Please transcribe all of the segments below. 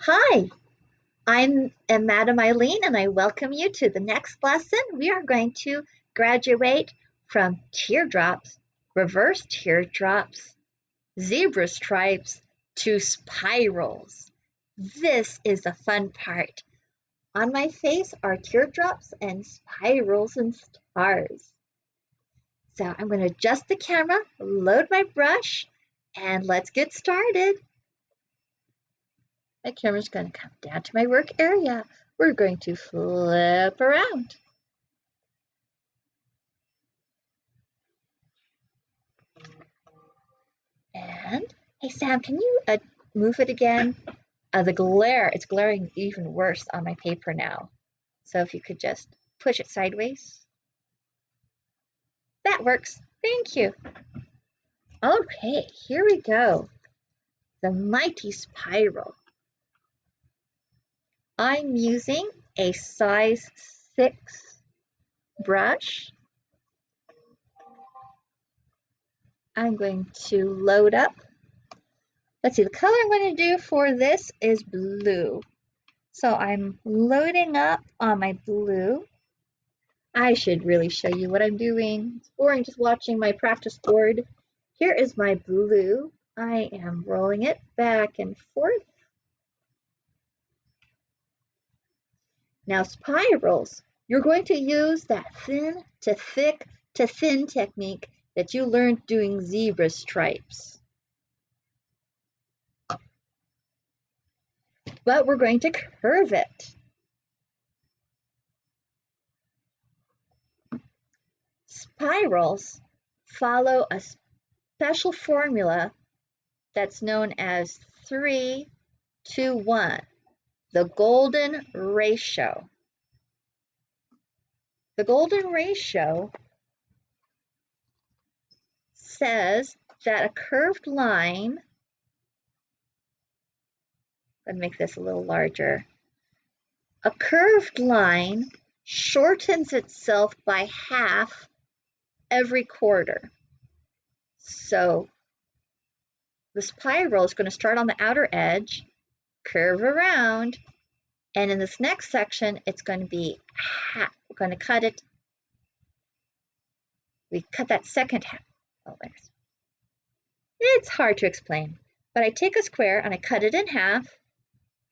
Hi, I'm Madam Eileen and I welcome you to the next lesson. We are going to graduate from teardrops, reverse teardrops, zebra stripes, to spirals. This is the fun part. On my face are teardrops and spirals and stars. So I'm going to adjust the camera, load my brush, and let's get started. My camera's going to come down to my work area. We're going to flip around. And, hey Sam, can you move it again? The glare, it's glaring even worse on my paper now. So if you could just push it sideways. That works. Thank you. Okay, here we go. The mighty spiral. I'm using a size 6 brush. I'm going to load up. Let's see, the color I'm going to do for this is blue. So I'm loading up on my blue. I should really show you what I'm doing. It's boring just watching my practice board. Here is my blue. I am rolling it back and forth. Now spirals, you're going to use that thin to thick to thin technique that you learned doing zebra stripes. But we're going to curve it. Spirals follow a special formula that's known as 3-to-1, the golden ratio. The golden ratio says that a curved line, let me make this a little larger, a curved line shortens itself by half every quarter. So the spiral is going to start on the outer edge, curve around, and in this next section, it's going to be half. We're going to cut it. We cut that second half. Oh, it's hard to explain, but I take a square and I cut it in half,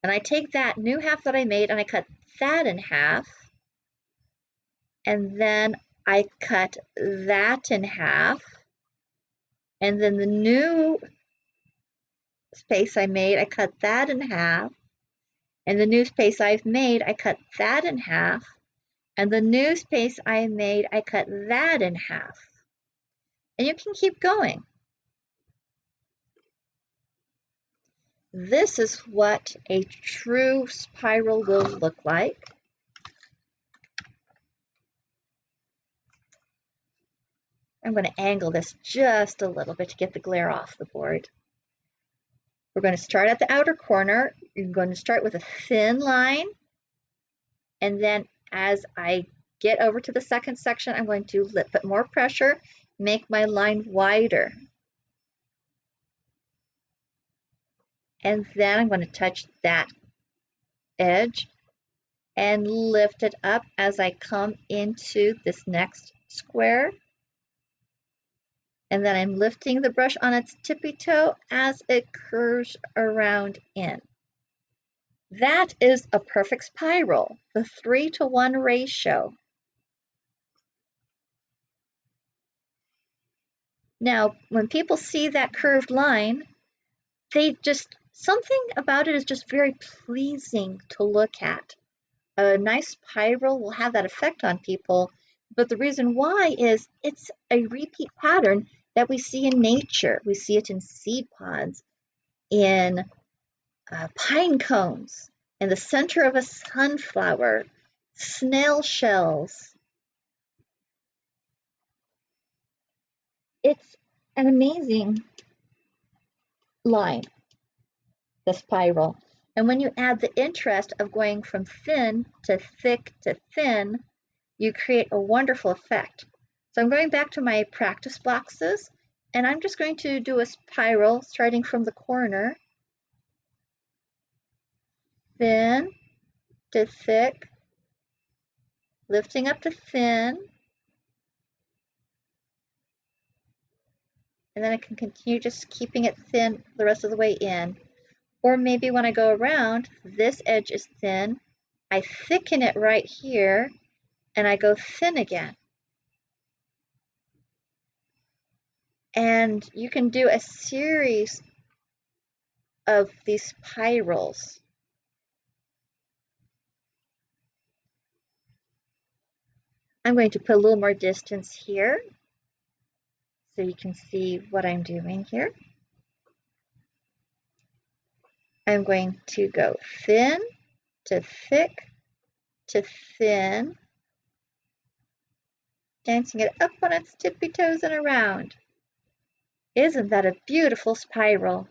and I take that new half that I made and I cut that in half, and then I cut that in half, and then the new space I made, I cut that in half, and the new space I've made, I cut that in half, and the new space I made, I cut that in half. And you can keep going. This is what a true spiral will look like. I'm going to angle this just a little bit to get the glare off the board. We're going to start at the outer corner. You're going to start with a thin line, and then as I get over to the second section, I'm going to put more pressure, make my line wider. And then I'm going to touch that edge and lift it up as I come into this next square. And then I'm lifting the brush on its tippy toe as it curves around in. That is a perfect spiral, the 3-to-1 ratio. Now, when people see that curved line, something about it is just very pleasing to look at. A nice spiral will have that effect on people, but the reason why is it's a repeat pattern that we see in nature. We see it in seed pods, in pine cones, in the center of a sunflower, snail shells. It's an amazing line, the spiral. And when you add the interest of going from thin to thick to thin, you create a wonderful effect. So I'm going back to my practice boxes, and I'm just going to do a spiral starting from the corner. thin to thick, lifting up to thin, and then I can continue just keeping it thin the rest of the way in. Or maybe when I go around, this edge is thin, I thicken it right here, and I go thin again. And you can do a series of these spirals. I'm going to put a little more distance here so you can see what I'm doing here. I'm going to go thin to thick to thin, dancing it up on its tippy toes and around. Isn't that a beautiful spiral?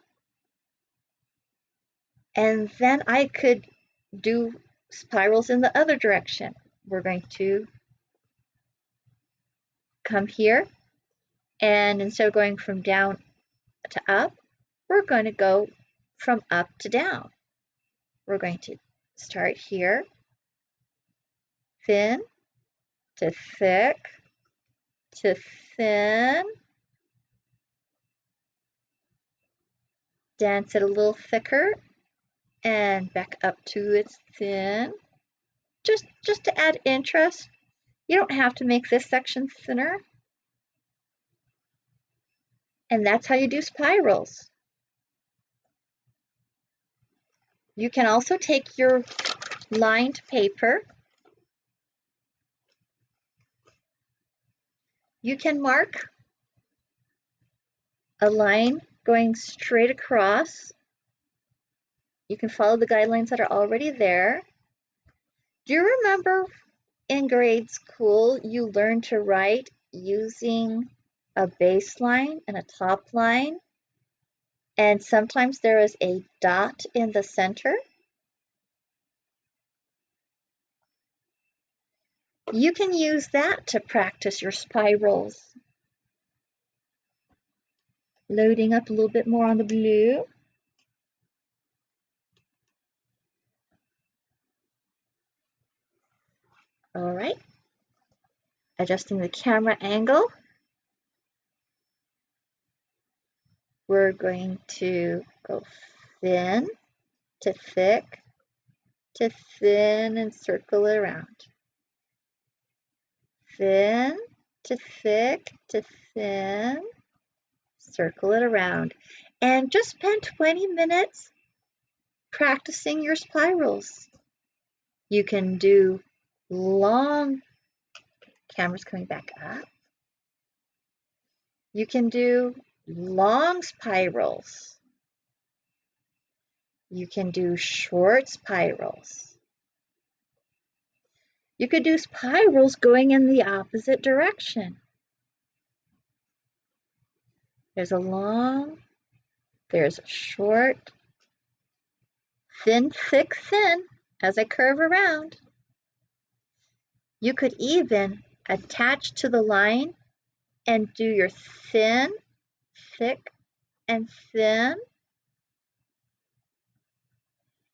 And then I could do spirals in the other direction. We're going to come here, and instead of going from down to up, we're going to go from up to down. We're going to start here, thin to thick to thin, dance it a little thicker, and back up to its thin, just to add interest. You don't have to make this section thinner. And that's how you do spirals. You can also take your lined paper. You can mark a line going straight across. You can follow the guidelines that are already there. Do you remember in grade school you learned to write using a baseline and a top line? And sometimes there is a dot in the center. You can use that to practice your spirals. Loading up a little bit more on the blue. All right. Adjusting the camera angle. We're going to go thin to thick to thin and circle it around. Thin to thick to thin, circle it around. And just spend 20 minutes practicing your spirals. You can do long, camera's coming back up. You can do long spirals. You can do short spirals. You could do spirals going in the opposite direction. There's a long, there's a short, thin, thick, thin as I curve around. You could even attach to the line and do your thin, thick, and thin.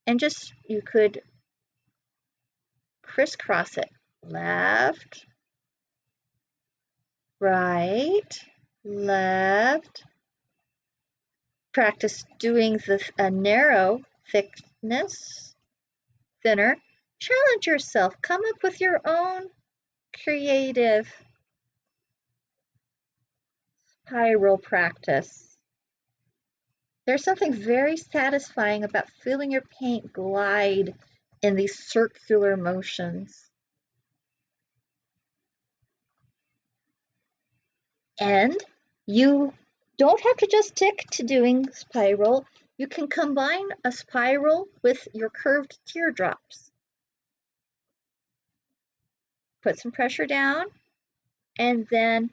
And just, you could crisscross it. Left, right, left. Practice doing a narrow thickness, thinner. Challenge yourself. Come up with your own creative spiral practice. There's something very satisfying about feeling your paint glide in these circular motions. And you don't have to just stick to doing spiral. You can combine a spiral with your curved teardrops. Put some pressure down and then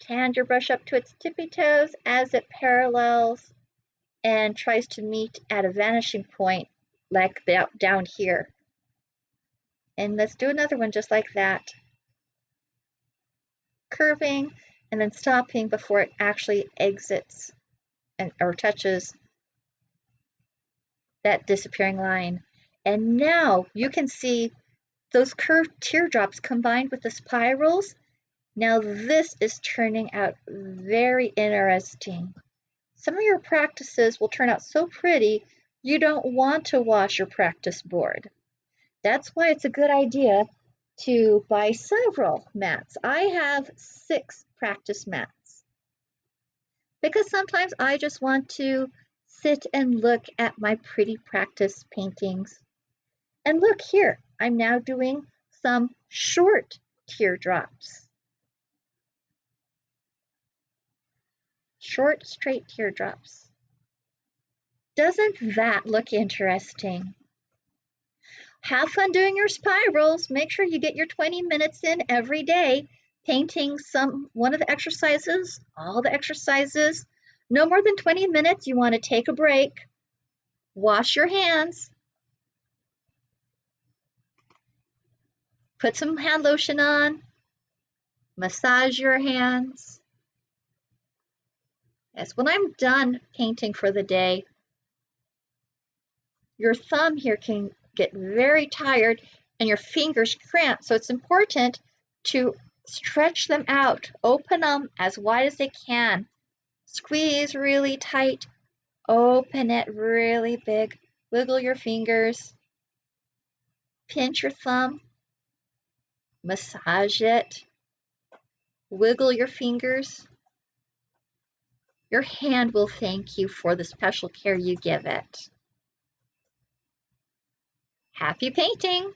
hand your brush up to its tippy toes as it parallels and tries to meet at a vanishing point like down here. And let's do another one just like that. Curving and then stopping before it actually exits or touches that disappearing line. And now you can see those curved teardrops combined with the spirals. Now this is turning out very interesting. Some of your practices will turn out so pretty, you don't want to wash your practice board. That's why it's a good idea to buy several mats. I have 6 practice mats because sometimes I just want to sit and look at my pretty practice paintings. And look here, I'm now doing some short teardrops. Short, straight teardrops. Doesn't that look interesting? Have fun doing your spirals. Make sure you get your 20 minutes in every day, painting one of the exercises, all the exercises. No more than 20 minutes. You want to take a break, wash your hands, put some hand lotion on, massage your hands. Yes, when I'm done painting for the day, your thumb here can get very tired and your fingers cramp. So it's important to stretch them out, open them as wide as they can, squeeze really tight, open it really big, wiggle your fingers, pinch your thumb, massage it, wiggle your fingers. Your hand will thank you for the special care you give it. Happy painting!